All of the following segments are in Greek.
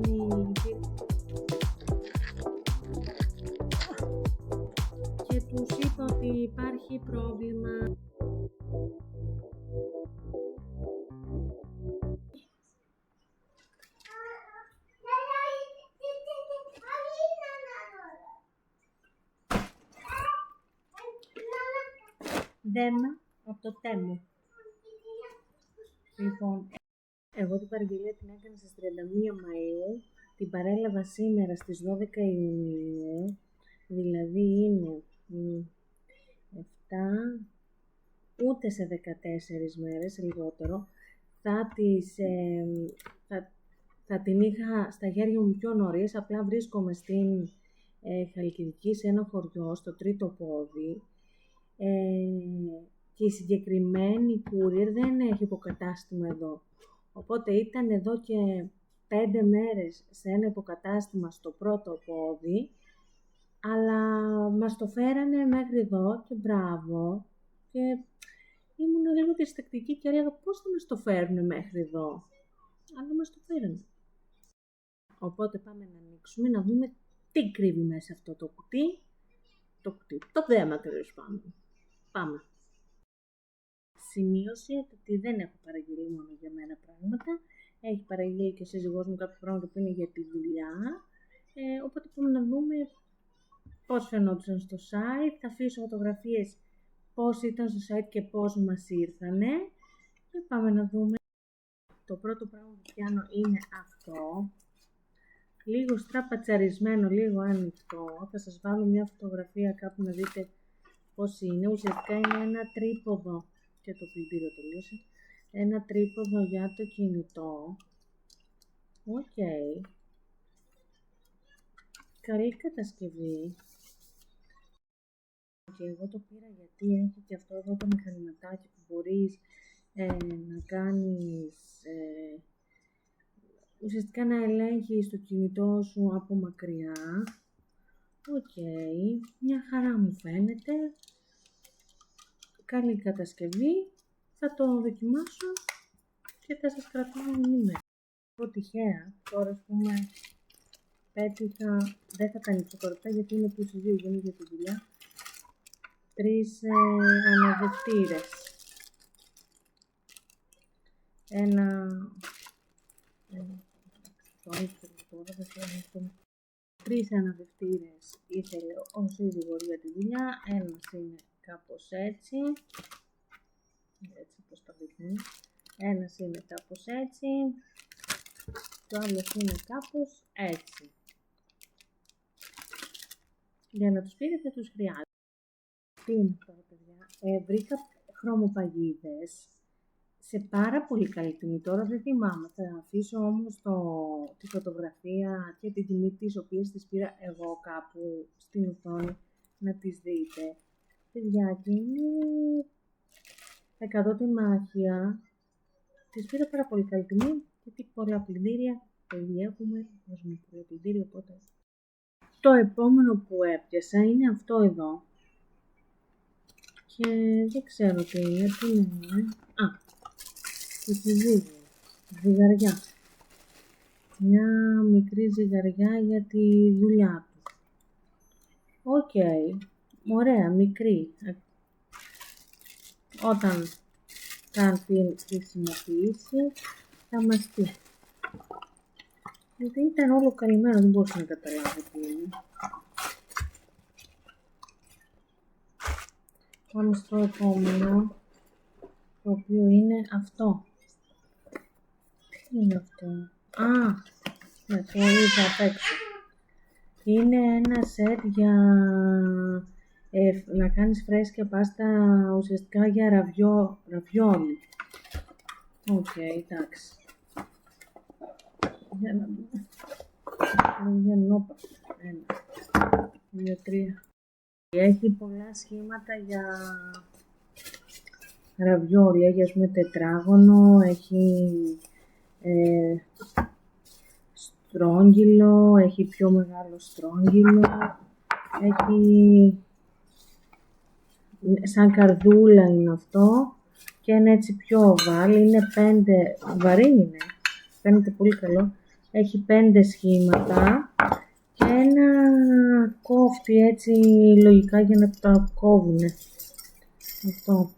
γίνει και τους είπα ότι υπάρχει πρόβλημα. Δέμα από το τέμο. Λοιπόν, εγώ την παραγγελία την έκανα στις 31 Μαΐου, την παρέλαβα σήμερα στις 12 Ιουνίου, δηλαδή είναι 7, ούτε σε 14 μέρες, λιγότερο. Θα την είχα στα χέρια μου πιο νωρίς, απλά βρίσκομαι στην Χαλκιδική, σε ένα χωριό, στο Τρίτο Πόδι, και η συγκεκριμένη courier δεν έχει υποκατάστημα εδώ. Οπότε ήταν εδώ και 5 μέρες σε ένα υποκατάστημα στο Πρώτο Πόδι, αλλά μας το φέρανε μέχρι εδώ και μπράβο. Και ήμουν λίγο διστακτική και έλεγα πώς θα μας το φέρουν μέχρι εδώ. Αλλά μας το φέρανε. Οπότε πάμε να ανοίξουμε, να δούμε τι κρύβει μέσα αυτό το κουτί. Το δέμα τέλος πάντων. Πάμε. Σημείωση ότι δεν έχω παραγγείλει μόνο για μένα πράγματα. Έχει παραγγείλει και ο σύζυγός μου κάποια πράγματα που είναι για τη δουλειά. Οπότε πάμε να δούμε πώς φαινόντουσαν στο site. Θα αφήσω φωτογραφίες πώς ήταν στο site και πώς μας ήρθανε. Και πάμε να δούμε. Το πρώτο πράγμα που πιάνω είναι αυτό. Λίγο στραπατσαρισμένο, λίγο ανοιχτό. Θα σας βάλω μια φωτογραφία κάπου να δείτε πώς είναι. Ουσιαστικά είναι ένα τρίποδο. Και το πλυντήριο τελείωσε. Ένα τρίποδο για το κινητό. Οκ. Καλή κατασκευή. Και εγώ το πήρα γιατί έχει και αυτό εδώ το μηχανηματάκι που μπορείς να κάνεις, ουσιαστικά να ελέγχεις το κινητό σου από μακριά. Οκ. Μια χαρά μου φαίνεται. Καλή κατασκευή. Θα το δοκιμάσω και θα σας κρατάω ενήμερα. Εγώ τυχαία, τώρα ας πούμε, πέτυχα, δεν θα τα ανοίξω κορυφτά γιατί είναι πίσω 2 γονείς για τη δουλειά, 3 αναδευτήρες. Τρεις αναδευτήρες ήθελε ο σύζυγος για τη δουλειά. Ένας είναι κάπως έτσι. Έτσι πως το δείχνει. Ένας είναι κάπως έτσι. Το άλλο είναι κάπως έτσι. Για να τους πήρετε τους χρειάζεται. Τι είναι αυτό, παιδιά. Βρήκα χρωμοπαγίδες σε πάρα πολύ καλή τιμή. Τώρα δεν θυμάμαι. Θα αφήσω όμως τη φωτογραφία και την τιμή τις οποίες τις πήρα εγώ κάπου στην οθόνη να τις δείτε. Παιδιά, και είναι 100 τη μάχια. Τις πήρα πάρα πολύ καλή τιμή γιατί πολλά πλυντήρια έχουμε. Βάζουμε πολλά πλυντήρια, οπότε. Το επόμενο που έπιασα είναι αυτό εδώ. Και δεν ξέρω τι είναι, ζυγαριά. Μια μικρή ζυγαριά για τη δουλειά του. Οκ. Ωραία, μικρή. Όταν θα την χρησιμοποιήσει, θα μας πει. Γιατί ήταν όλο καλυμμένο, δεν μπορούσα να καταλάβω τι είναι. Πάμε στο επόμενο, το οποίο είναι αυτό. Τι είναι αυτό? Ναι, το είδα απ' έξω. Είναι ένα σετ για να κάνεις φρέσκια πάστα, ουσιαστικά για ραβιόλι. Οκ, εντάξει. Για να δούμε. Για νόπα. 1, 2, 3. Έχει πολλά σχήματα για ραβιόλι. Έχει ας πούμε τετράγωνο, έχει στρόγγυλο, έχει πιο μεγάλο στρόγγυλο, έχει σαν καρδούλα είναι αυτό και είναι έτσι πιο ovale, είναι 5, βαρύ είναι, φαίνεται πολύ καλό, Έχει 5 σχήματα και ένα κόφτη έτσι λογικά για να τα κόβουνε. Αυτό.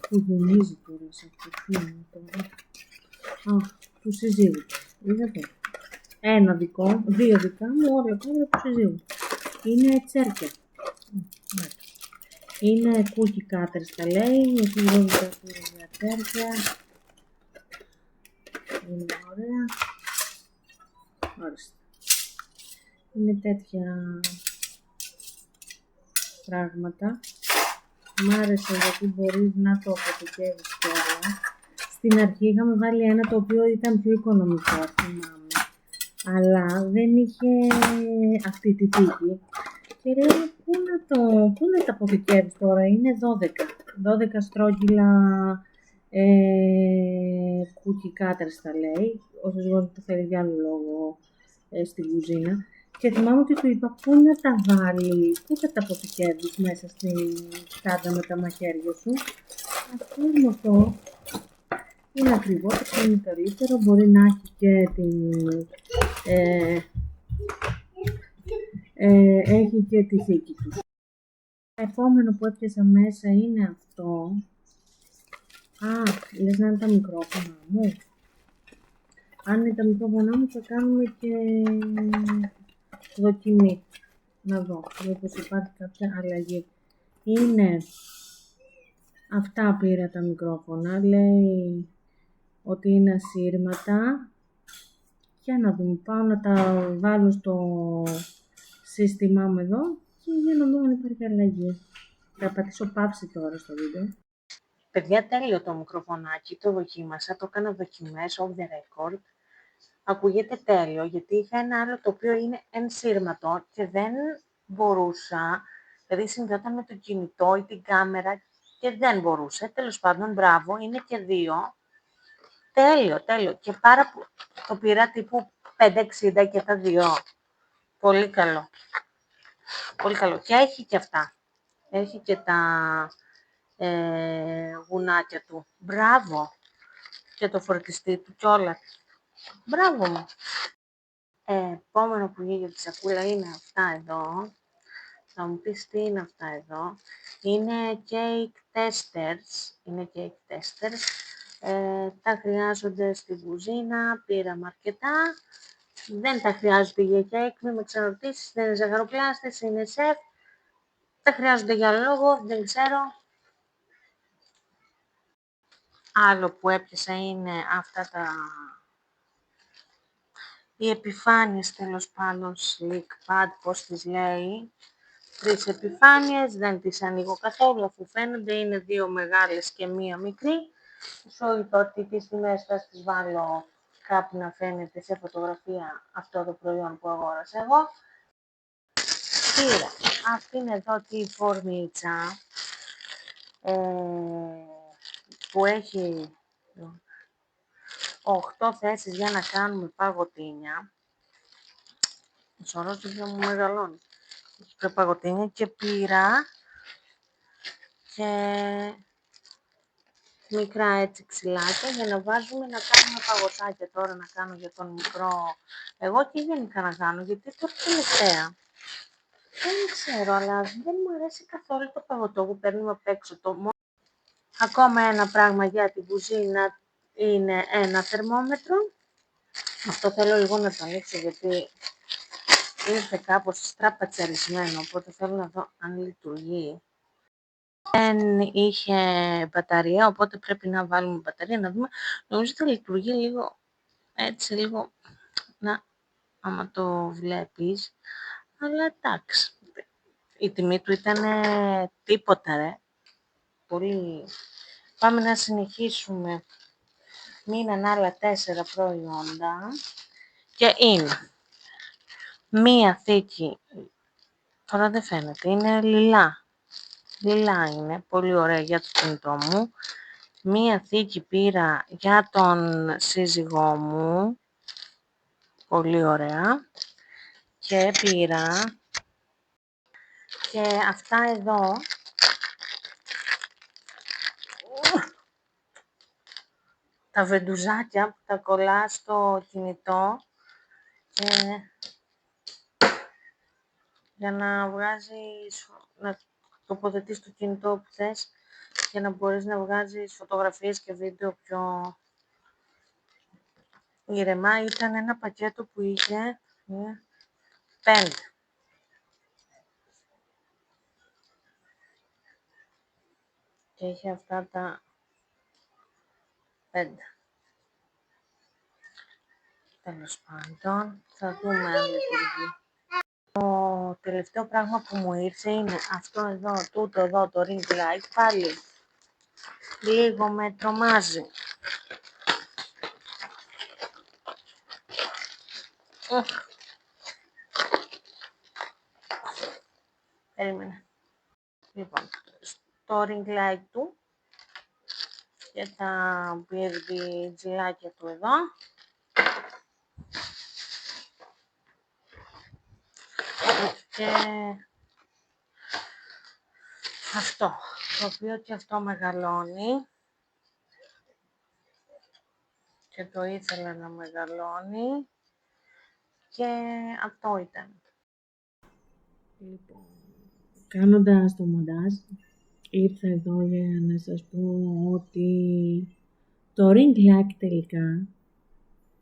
Που γεμίζει τώρα σε αυτό. Τι είναι τώρα. Του συζύγου. Είδατε. Ένα δικό, 2 δικά μου, όλα τώρα του συζύγου. Είναι τσέρκια. Είναι cookie cutters τα λέει, εκεί βρίσκεται για τσέρκια. Είναι ωραία. Ορίστε. Είναι τέτοια πράγματα. Μ' άρεσε γιατί μπορείς να το αποθηκεύεις τώρα. Στην αρχή είχαμε βάλει ένα το οποίο ήταν πιο οικονομικό, θυμάμαι. Αλλά δεν είχε αυτή τη θήκη. Και λέω, πού να τα αποθηκεύεις τώρα, είναι 12 στρόγγυλα cookie cutters τα λέει. Ο σύζυγός μου το θέλει για άλλο λόγο στην κουζίνα. Και θυμάμαι ότι του είπα πού να τα βάλει, πού θα τα αποθηκεύεις μέσα στην τάντα με τα μαχαίρια σου. Αυτό είναι αυτό. Είναι ακριβότερο, είναι καλύτερο, μπορεί να έχει και έχει και τη θήκη του. Το επόμενο που έπιασα μέσα είναι αυτό. Λες να είναι τα μικρόφωνα μου. Αν είναι τα μικρόφωνα μου θα κάνουμε και δοκιμή. Να δω, μήπως υπάρχει κάποια αλλαγή. Είναι αυτά πήρα τα μικρόφωνα. Λέει ότι είναι ασύρματα. Για να δούμε, πάω να τα βάλω στο σύστημά μου εδώ και για να δούμε αν υπάρχει αλλαγή. Θα πατήσω παύση τώρα στο βίντεο. Παιδιά, τέλειο το μικροφωνάκι, το δοκίμασα, το έκανα δοκιμές off the record. Ακούγεται τέλειο, γιατί είχα ένα άλλο το οποίο είναι ενσύρματο και δεν μπορούσα, δηλαδή συνδέονταν με το κινητό ή την κάμερα και δεν μπορούσε. Τέλος πάντων, μπράβο, είναι και 2. Τέλειο. Και το πήρα τύπου 5,60 και τα 2. Πολύ καλό. Και έχει και αυτά. Έχει και τα γουνάκια του. Μπράβο. Και το φορτιστή του κιόλας. Μπράβο μου. Επόμενο που βγήκε για τη σακούλα είναι αυτά εδώ. Θα μου πεις τι είναι αυτά εδώ. Είναι cake testers. Τα χρειάζονται στην κουζίνα. Πήραμε αρκετά. Δεν τα χρειάζονται για cake. Μην με ξαναρωτήσεις. Δεν είναι ζαχαροπλάστες. Είναι σεφ. Τα χρειάζονται για λόγο. Δεν ξέρω. Άλλο που έπιασα είναι αυτά οι επιφάνειες, τέλος πάντων, slick pad, πώς τις λέει. 3 επιφάνειες, δεν τις ανοίγω καθόλου, αφού φαίνονται, είναι 2 μεγάλες και 1 μικρή. Σου είπα ότι τις τιμές θα τις βάλω κάπου να φαίνεται σε φωτογραφία αυτό το προϊόν που αγόρασα εγώ. Πήρα αυτήν εδώ τη φορμίτσα που έχει 8 θέσεις για να κάνουμε παγωτίνια. Ο σωρός δεν μου μεγαλώνει. Έχει παγωτίνια και πήρα και μικρά έτσι ξυλάκια για να βάζουμε να κάνουμε παγωτάκια τώρα να κάνω για τον μικρό εγώ και γενικά να κάνω γιατί τώρα τελευταία δεν ξέρω αλλά δεν μου αρέσει καθόλου το παγωτό που παίρνουμε απ' έξω. Ακόμα ένα πράγμα για την κουζίνα είναι ένα θερμόμετρο. Αυτό θέλω λίγο να το ανοίξω γιατί ήρθε κάπως στραπατσαρισμένο, οπότε θέλω να δω αν λειτουργεί. Δεν είχε μπαταρία, οπότε πρέπει να βάλουμε μπαταρία, να δούμε. Νομίζω ότι λειτουργεί λίγο, έτσι λίγο, άμα το βλέπεις. Αλλά εντάξει, η τιμή του ήταν τίποτα ρε. Πολύ. Πάμε να συνεχίσουμε. Μείναν άλλα 4 προϊόντα και είναι μία θήκη, τώρα δεν φαίνεται, είναι λιλά. Λιλά είναι, πολύ ωραία για το κινητό μου. Μία θήκη πήρα για τον σύζυγό μου, πολύ ωραία. Και πήρα και αυτά εδώ, τα βεντουζάκια που τα κολλά στο κινητό και για να βγάζεις, να τοποθετείς το κινητό που θες για να μπορείς να βγάζεις φωτογραφίες και βίντεο πιο ήρεμα. Ήταν ένα πακέτο που είχε 5. Και είχε αυτά τα 5. Τέλος πάντων, θα δούμε αν λειτουργεί. Το τελευταίο πράγμα που μου ήρθε είναι αυτό εδώ, τούτο εδώ, το ring light. Πάλι λίγο με τρομάζει. Περίμενε. Λοιπόν, το ring light του και τα μπιρμπιτζιλάκια του εδώ. Και αυτό, το οποίο και αυτό μεγαλώνει και το ήθελα να μεγαλώνει και αυτό ήταν. Λοιπόν, κάνοντας το μοντάζ, ήρθα εδώ για να σας πω ότι το ring light τελικά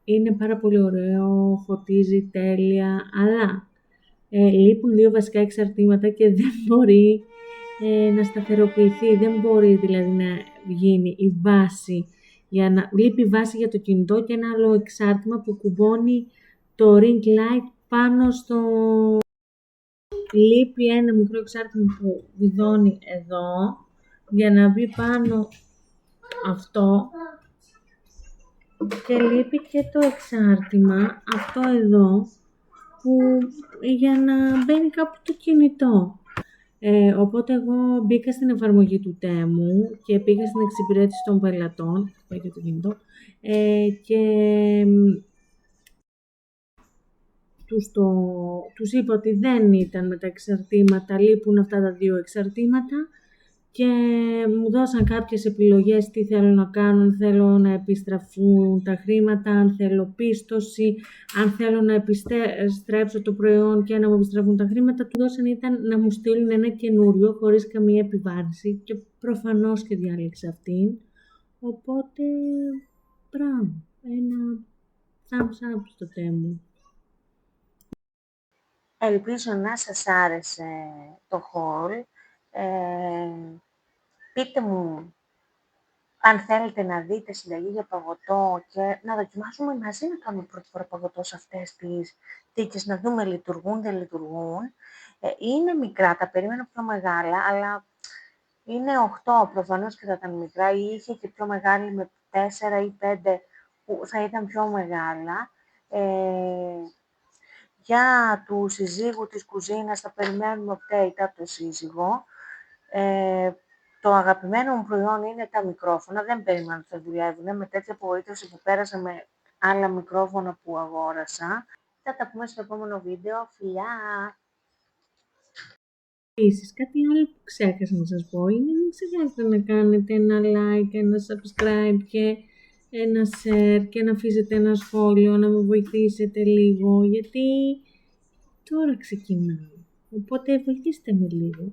είναι πάρα πολύ ωραίο, φωτίζει τέλεια, αλλά λείπουν 2 βασικά εξαρτήματα και δεν μπορεί να σταθεροποιηθεί, δεν μπορεί δηλαδή να γίνει η βάση, λείπει η βάση για το κινητό και ένα άλλο εξάρτημα που κουμπώνει το ring light πάνω στο... Λείπει ένα μικρό εξάρτημα που βιδώνει εδώ για να μπει πάνω αυτό και λείπει και το εξάρτημα αυτό εδώ που για να μπαίνει κάπου το κινητό. Οπότε εγώ μπήκα στην εφαρμογή του Τέμου και πήγα στην εξυπηρέτηση των πελατών, για το κινητό, και τους είπα ότι δεν ήταν με τα εξαρτήματα, λείπουν αυτά τα 2 εξαρτήματα και μου δώσαν κάποιες επιλογές τι θέλω να κάνω, αν θέλω να επιστραφούν τα χρήματα, αν θέλω πίστοση, αν θέλω να επιστρέψω το προϊόν και να μου επιστραφούν τα χρήματα. Του δώσαν ήταν να μου στείλουν ένα καινούριο χωρίς καμία επιβάρυνση και προφανώς και διάλεξα αυτήν. Οπότε, μπράβο, ένα thumbs up στο Τέμου. Ελπίζω να σας άρεσε το haul. Πείτε μου αν θέλετε να δείτε συνταγή για παγωτό και να δοκιμάσουμε μαζί να κάνουμε πρώτη φορά παγωτό σε αυτές τις τίκες, να δούμε λειτουργούν, δεν λειτουργούν. Είναι μικρά, τα περίμενα πιο μεγάλα, αλλά είναι 8 προφανώς και θα ήταν μικρά, ή είχε και πιο μεγάλη με 4 ή 5 που θα ήταν πιο μεγάλα. Για του συζύγου της κουζίνας θα περιμένουμε update από το σύζυγο. Το αγαπημένο μου προϊόν είναι τα μικρόφωνα. Δεν περίμενα ότι θα δουλεύουν με τέτοια απογοήτευση που πέρασα με άλλα μικρόφωνα που αγόρασα. Θα τα πούμε στο επόμενο βίντεο. Φιλιά! Επίσης, κάτι άλλο που ξέχασα να σας πω είναι μην ξεχάσετε να κάνετε ένα like, ένα subscribe και ένα share και να αφήσετε ένα σχόλιο, να με βοηθήσετε λίγο, γιατί τώρα ξεκινάω. Οπότε βοηθήστε με λίγο.